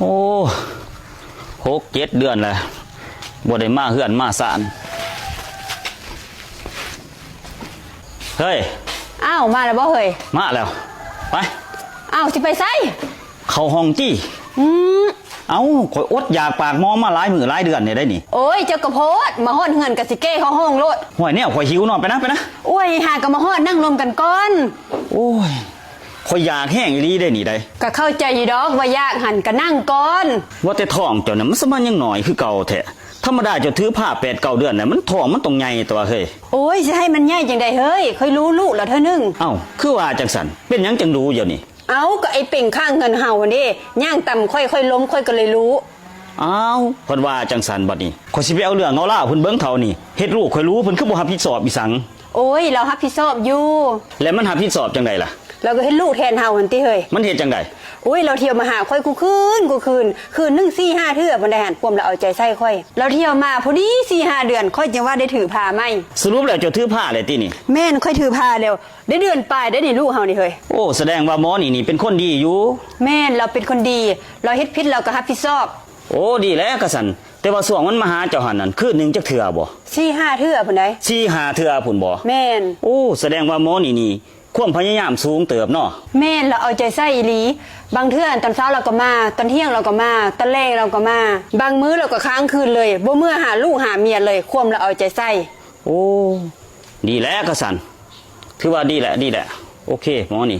โอ้6-7 เดือนแล้วบ่ได้มาเฮือนมาศาลเฮ้ยอ้าวมาแล้วบ่เฮ้ยมาแล้วไปอ้าวสิไปไสเข้าห้องจี้เอ้าข่อยอดอยากปากมองมาหลายมื้อหลายเดือนนี่ได้นี่โอ้ยเจ้ากระโพดมาฮ้อนเฮือนกะสิเก้เข้าห้องโลดห่วยแนวข่อยหิวนอนไปนะโอ้ยหาก็มาฮ้อนนั่งรวมกันก่อนโอ้ยข่อยอยากแห้งอีหลีได้นี่ได้ก็เข้าใจอยู่ดอกว่ายากหันก็นั่งก่อนว่าแต่ท้องเจ้าน่ะมันสมันยังน้อยคือเก่าแท้ธรรมดาเจ้าถือผ้า8-9 เดือนน่ะมันท้องมันต้องใหญ่ตัวเฮ้ยโอ้ยสิให้มันใหญ่จังได๋เฮ้ยเคยรู้ลูกแล้วเท่านึงเอ้าคือว่าจังซั่นเป็นหยังจังรู้อยู่นี่เอ้าก็ไอ้เป่งข้างเงินเห่าหั่นดิย่างต่ำค่อยๆล้มค่อยก็เลยรู้อ้าวเพิ่นว่าจังซั่นบัดนี้ข่อยสิไปเอาเรื่องเอาล่าวเพิ่นเบิ่งเท่านี่เฮ็ดลูกข่อยรู้เพิ่นคือบ่รับผิดชอบอีสังโอ้ยเรารับผิดชอบอยู่แล้วมันรับผิดชอบจังไดล่ะเราก็เฮ็ดลูกแทนเฮาหั่นติเฮ้ยมันเฮ็ดจังไดโอ้ยเราเที่ยวมาหาค่อยกูคืนนึง 4-5 เทื่อบ่ได้หันความเราเอาใจใส่ค่อยเราเที่ยวมาพอดี 4-5 เดือนค่อยจังว่าได้ถือผ้าใหม่สรุปแล้วเจ้าถือผ้าเลยตินี่แม่นค่อยถือผ้าแล้วได้เดือนปลายได้นี่ลูกเฮานี่เฮ้ยโอ้แสดงว่าหมอนี่เป็นคนดีอยู่แม่นเราเป็นคนดีเราเฮ็ดผิดเราก็รับผิดชอบโอ้ดีแล้วกะสันแต่ว่าช่วงมันมาหาเจ้าหันนั่นคืนนึงจักเทื่อบ่ 4-5 เทื่อพุ่นใด 4-5 เทื่อพุ่นบ่แม่นโอ้แสดงว่าหมอนี่ความพยายามสูงเติบเนาะแม่นเราเอาใจใส่อีหลีบางเทื่อตอนเช้าเราก็มาตอนเที่ยงเราก็มาตอนแลงเราก็มาบางมื้อเราก็ค้างคืนเลยบ่เมื่อหาลูกหาเมียเลยความเราเอาใจใส่โอ้ดีแล้วกะสันถือว่าดีแหละโอเคหมอนี่